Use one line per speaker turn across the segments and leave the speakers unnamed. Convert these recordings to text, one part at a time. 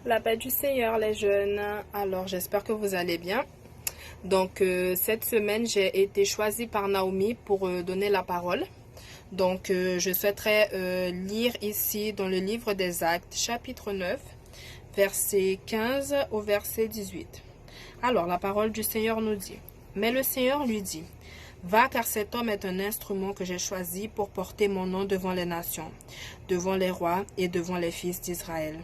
La paix du Seigneur, les jeunes. Alors, j'espère que vous allez bien. Donc, cette semaine, j'ai été choisie par Naomi pour donner la parole. Donc, je souhaiterais lire ici dans le livre des Actes, chapitre 9, verset 15 au verset 18. Alors, la parole du Seigneur nous dit, « Mais le Seigneur lui dit, « Va, car cet homme est un instrument que j'ai choisi pour porter mon nom devant les nations, devant les rois et devant les fils d'Israël.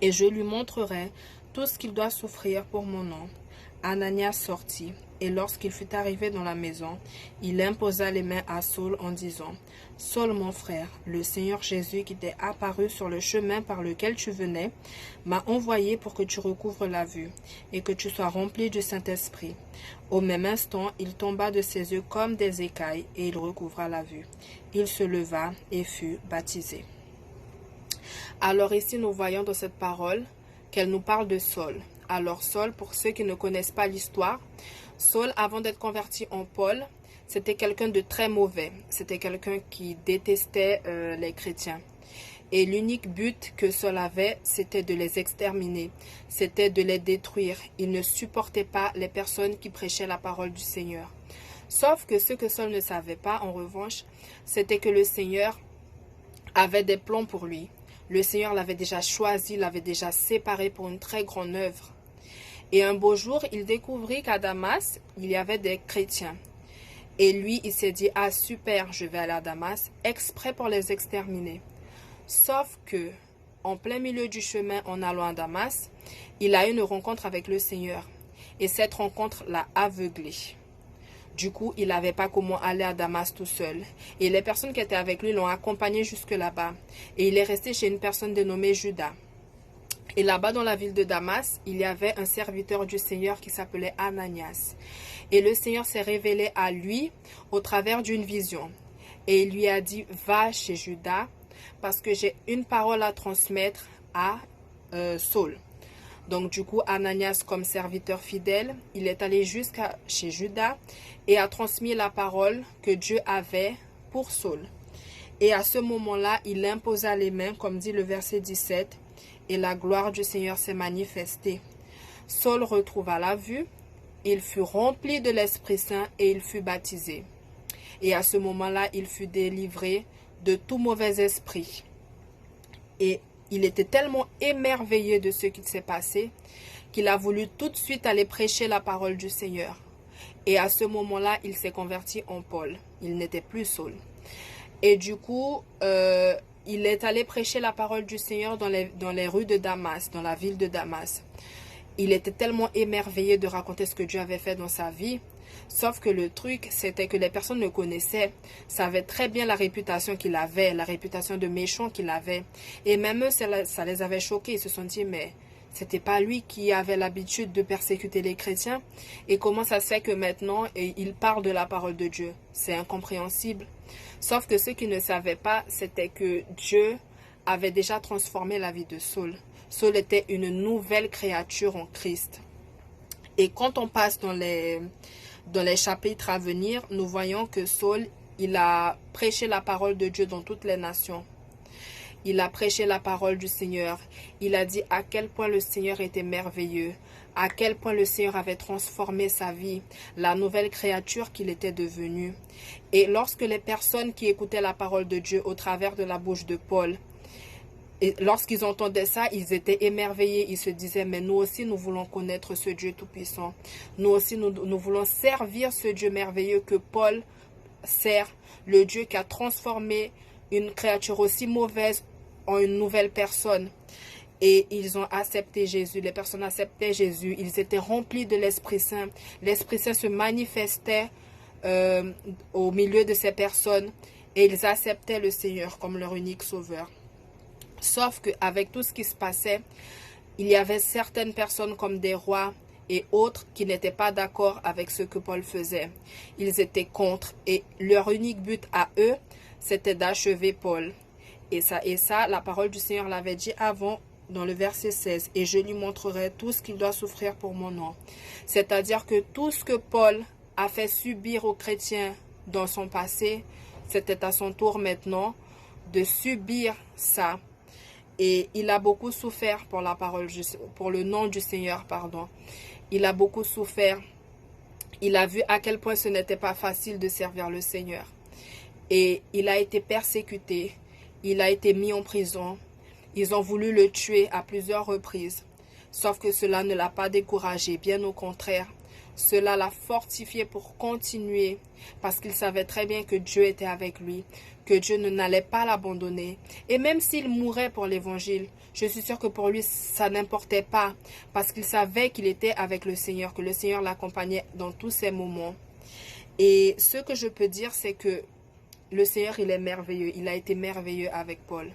Et je lui montrerai tout ce qu'il doit souffrir pour mon nom. » Ananias sortit, et lorsqu'il fut arrivé dans la maison, il imposa les mains à Saul en disant, « Saul, mon frère, le Seigneur Jésus qui t'est apparu sur le chemin par lequel tu venais, m'a envoyé pour que tu recouvres la vue, et que tu sois rempli du Saint-Esprit. » Au même instant, il tomba de ses yeux comme des écailles, et il recouvra la vue. Il se leva et fut baptisé. Alors ici, nous voyons dans cette parole qu'elle nous parle de Saul. Alors Saul, pour ceux qui ne connaissent pas l'histoire, Saul, avant d'être converti en Paul, c'était quelqu'un de très mauvais. C'était quelqu'un qui détestait les chrétiens. Et l'unique but que Saul avait, c'était de les exterminer, c'était de les détruire. Il ne supportait pas les personnes qui prêchaient la parole du Seigneur. Sauf que ce que Saul ne savait pas, en revanche, c'était que le Seigneur avait des plans pour lui. Le Seigneur l'avait déjà choisi, l'avait déjà séparé pour une très grande œuvre. Et un beau jour, il découvrit qu'à Damas, il y avait des chrétiens. Et lui, il s'est dit, « Ah super, je vais aller à Damas, exprès pour les exterminer. » Sauf que, en plein milieu du chemin en allant à Damas, il a eu une rencontre avec le Seigneur. Et cette rencontre l'a aveuglé. Du coup, il n'avait pas comment aller à Damas tout seul. Et les personnes qui étaient avec lui l'ont accompagné jusque là-bas. Et il est resté chez une personne dénommée Judas. Et là-bas, dans la ville de Damas, il y avait un serviteur du Seigneur qui s'appelait Ananias. Et le Seigneur s'est révélé à lui au travers d'une vision. Et il lui a dit, « Va chez Judas, parce que j'ai une parole à transmettre à Saul. » Donc du coup, Ananias, comme serviteur fidèle, il est allé jusqu'à chez Judas et a transmis la parole que Dieu avait pour Saul. Et à ce moment-là, il imposa les mains, comme dit le verset 17, et la gloire du Seigneur s'est manifestée. Saul retrouva la vue, il fut rempli de l'Esprit Saint et il fut baptisé. Et à ce moment-là, il fut délivré de tout mauvais esprit. Et il était tellement émerveillé de ce qui s'est passé qu'il a voulu tout de suite aller prêcher la parole du Seigneur. Et à ce moment-là, il s'est converti en Paul. Il n'était plus Saul. Et du coup, il est allé prêcher la parole du Seigneur dans les rues de Damas, dans la ville de Damas. Il était tellement émerveillé de raconter ce que Dieu avait fait dans sa vie. Sauf que le truc, c'était que les personnes le connaissaient, savaient très bien la réputation qu'il avait, la réputation de méchant qu'il avait. Et même eux, ça les avait choqués. Ils se sont dit, mais c'était pas lui qui avait l'habitude de persécuter les chrétiens. Et comment ça se fait que maintenant, il parle de la parole de Dieu? C'est incompréhensible. Sauf que ce qu'ils ne savaient pas, c'était que Dieu avait déjà transformé la vie de Saul. Saul était une nouvelle créature en Christ. Et quand on passe dans les chapitres à venir, nous voyons que Saul, il a prêché la parole de Dieu dans toutes les nations. Il a prêché la parole du Seigneur. Il a dit à quel point le Seigneur était merveilleux, à quel point le Seigneur avait transformé sa vie, la nouvelle créature qu'il était devenu. Et lorsque les personnes qui écoutaient la parole de Dieu au travers de la bouche de Paul, et lorsqu'ils entendaient ça, ils étaient émerveillés. Ils se disaient, mais nous aussi, nous voulons connaître ce Dieu tout-puissant. Nous aussi, nous voulons servir ce Dieu merveilleux que Paul sert, le Dieu qui a transformé une créature aussi mauvaise en une nouvelle personne. Et ils ont accepté Jésus. Les personnes acceptaient Jésus. Ils étaient remplis de l'Esprit Saint. L'Esprit Saint se manifestait au milieu de ces personnes. Et ils acceptaient le Seigneur comme leur unique sauveur. Sauf qu'avec tout ce qui se passait, il y avait certaines personnes comme des rois et autres qui n'étaient pas d'accord avec ce que Paul faisait. Ils étaient contre et leur unique but à eux, c'était d'achever Paul. Et ça, la parole du Seigneur l'avait dit avant dans le verset 16. « Et je lui montrerai tout ce qu'il doit souffrir pour mon nom. » C'est-à-dire que tout ce que Paul a fait subir aux chrétiens dans son passé, c'était à son tour maintenant de subir ça. Et il a beaucoup souffert pour la parole, pour le nom du Seigneur, pardon. Il a beaucoup souffert. Il a vu à quel point ce n'était pas facile de servir le Seigneur. Et il a été persécuté. Il a été mis en prison. Ils ont voulu le tuer à plusieurs reprises. Sauf que cela ne l'a pas découragé, bien au contraire. Cela l'a fortifié pour continuer, parce qu'il savait très bien que Dieu était avec lui, que Dieu n'allait pas l'abandonner. Et même s'il mourait pour l'évangile, je suis sûre que pour lui, ça n'importait pas, parce qu'il savait qu'il était avec le Seigneur, que le Seigneur l'accompagnait dans tous ces moments. Et ce que je peux dire, c'est que le Seigneur, il est merveilleux. Il a été merveilleux avec Paul.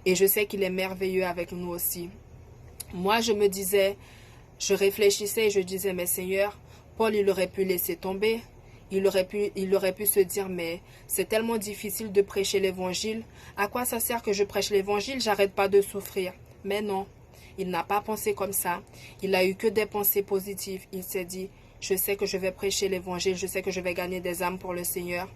Et je sais qu'il est merveilleux avec nous aussi. Moi, je me disais, je réfléchissais et je disais, mais Seigneur, Paul, il aurait pu laisser tomber. Il aurait pu se dire, mais c'est tellement difficile de prêcher l'évangile. À quoi ça sert que je prêche l'évangile? J'arrête pas de souffrir. Mais non, il n'a pas pensé comme ça. Il a eu que des pensées positives. Il s'est dit, je sais que je vais prêcher l'évangile. Je sais que je vais gagner des âmes pour le Seigneur.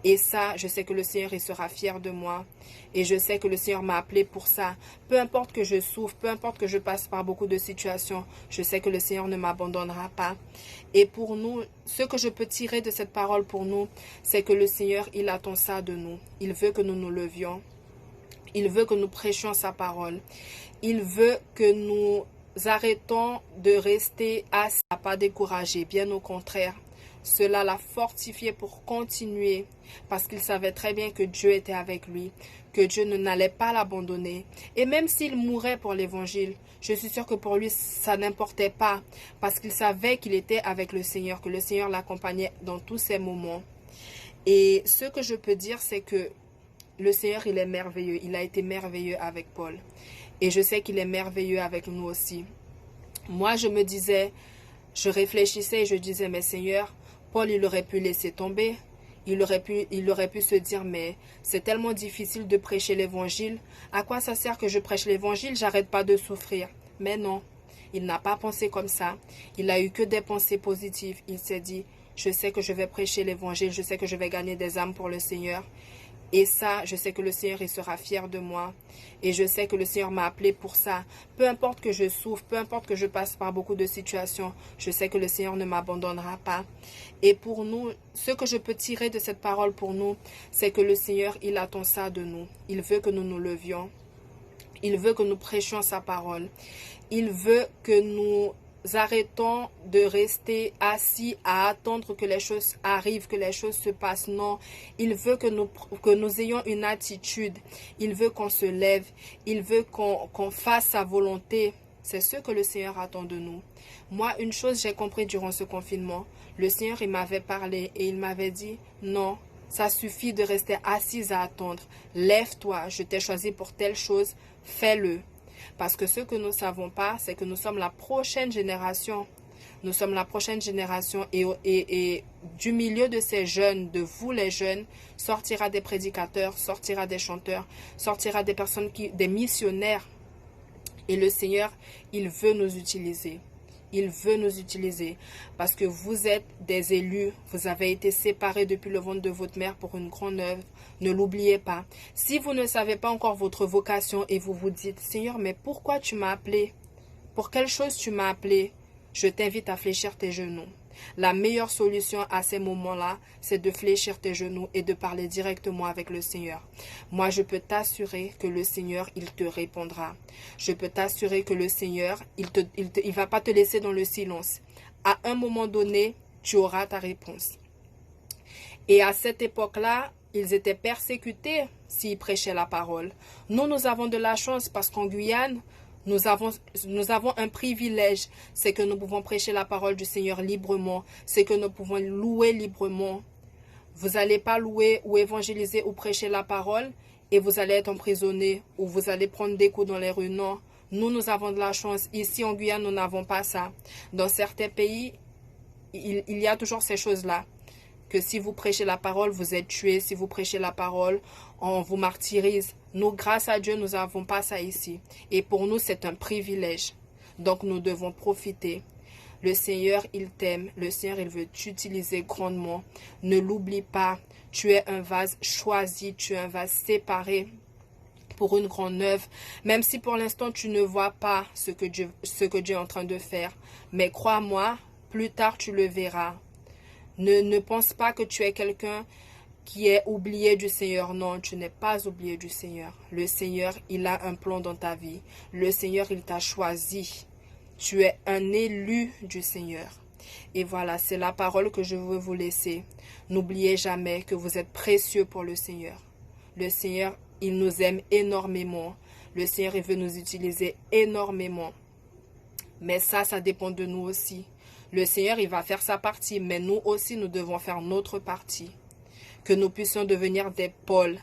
Et ça, je sais que le Seigneur, il sera fier de moi. Et je sais que le Seigneur m'a appelé pour ça. Peu importe que je souffre, peu importe que je passe par beaucoup de situations, je sais que le Seigneur ne m'abandonnera pas. Et pour nous, ce que je peux tirer de cette parole pour nous, c'est que le Seigneur, il attend ça de nous. Il veut que nous nous levions. Il veut que nous prêchions sa parole. Il veut que nous arrêtons de rester assis, pas découragés, bien au contraire. Cela l'a fortifié pour continuer, parce qu'il savait très bien que Dieu était avec lui, que Dieu n'allait pas l'abandonner. Et même s'il mourait pour l'évangile, je suis sûre que pour lui, ça n'importait pas, parce qu'il savait qu'il était avec le Seigneur, que le Seigneur l'accompagnait dans tous ces moments. Et ce que je peux dire, c'est que le Seigneur, il est merveilleux. Il a été merveilleux avec Paul. Et je sais qu'il est merveilleux avec nous aussi. Moi, je me disais, je réfléchissais et je disais, mais Seigneur, Paul, il aurait pu laisser tomber. Il aurait pu se dire, mais c'est tellement difficile de prêcher l'évangile. À quoi ça sert que je prêche l'évangile? J'arrête pas de souffrir. Mais non, il n'a pas pensé comme ça. Il a eu que des pensées positives. Il s'est dit, je sais que je vais prêcher l'évangile. Je sais que je vais gagner des âmes pour le Seigneur. Et ça, je sais que le Seigneur, il sera fier de moi. Et je sais que le Seigneur m'a appelé pour ça. Peu importe que je souffre, peu importe que je passe par beaucoup de situations, je sais que le Seigneur ne m'abandonnera pas. Et pour nous, ce que je peux tirer de cette parole pour nous, c'est que le Seigneur, il attend ça de nous. Il veut que nous nous levions. Il veut que nous prêchions sa parole. Il veut que nous arrêtons de rester assis à attendre que les choses arrivent, que les choses se passent. Non, il veut que nous ayons une attitude. Il veut qu'on se lève. Il veut qu'on fasse sa volonté. C'est ce que le Seigneur attend de nous. Moi, une chose j'ai compris durant ce confinement. Le Seigneur, il m'avait parlé et il m'avait dit, non, ça suffit de rester assise à attendre. Lève-toi, je t'ai choisi pour telle chose, fais-le. Parce que ce que nous ne savons pas, c'est que nous sommes la prochaine génération. Nous sommes la prochaine génération et du milieu de ces jeunes, de vous les jeunes, sortira des prédicateurs, sortira des chanteurs, sortira des personnes, des missionnaires. Et le Seigneur, il veut nous utiliser. Il veut nous utiliser parce que vous êtes des élus. Vous avez été séparés depuis le ventre de votre mère pour une grande œuvre. Ne l'oubliez pas. Si vous ne savez pas encore votre vocation et vous vous dites, Seigneur, mais pourquoi tu m'as appelé? Pour quelle chose tu m'as appelé? Je t'invite à fléchir tes genoux. La meilleure solution à ces moments-là, c'est de fléchir tes genoux et de parler directement avec le Seigneur. Moi, je peux t'assurer que le Seigneur, il te répondra. Je peux t'assurer que le Seigneur, il va pas te laisser dans le silence. À un moment donné, tu auras ta réponse. Et à cette époque-là, ils étaient persécutés s'ils prêchaient la parole. Nous avons de la chance parce qu'en Guyane, nous avons un privilège, c'est que nous pouvons prêcher la parole du Seigneur librement, c'est que nous pouvons louer librement. Vous n'allez pas louer ou évangéliser ou prêcher la parole et vous allez être emprisonné ou vous allez prendre des coups dans les rues. Non, nous avons de la chance. Ici en Guyane, nous n'avons pas ça. Dans certains pays, il y a toujours ces choses-là. Que si vous prêchez la parole, vous êtes tué. Si vous prêchez la parole, on vous martyrise. Nous, grâce à Dieu, nous n'avons pas ça ici. Et pour nous, c'est un privilège. Donc, nous devons profiter. Le Seigneur, il t'aime. Le Seigneur, il veut t'utiliser grandement. Ne l'oublie pas. Tu es un vase choisi. Tu es un vase séparé pour une grande œuvre, même si pour l'instant tu ne vois pas ce que Dieu est en train de faire. Mais crois-moi, plus tard tu le verras. Ne pense pas que tu es quelqu'un qui est oublié du Seigneur. Non, tu n'es pas oublié du Seigneur. Le Seigneur, il a un plan dans ta vie. Le Seigneur, il t'a choisi. Tu es un élu du Seigneur. Et voilà, c'est la parole que je veux vous laisser. N'oubliez jamais que vous êtes précieux pour le Seigneur. Le Seigneur, il nous aime énormément. Le Seigneur, il veut nous utiliser énormément. Mais ça dépend de nous aussi. Le Seigneur, il va faire sa partie, mais nous aussi, nous devons faire notre partie. Que nous puissions devenir des Pauls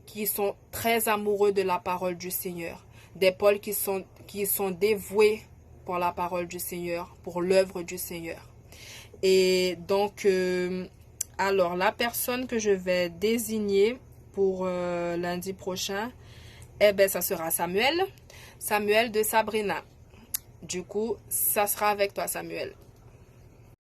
qui sont très amoureux de la parole du Seigneur. Des Pauls qui sont dévoués pour la parole du Seigneur, pour l'œuvre du Seigneur. Et donc, alors, la personne que je vais désigner pour lundi prochain, ça sera Samuel de Sabrina. Du coup, ça sera avec toi, Samuel.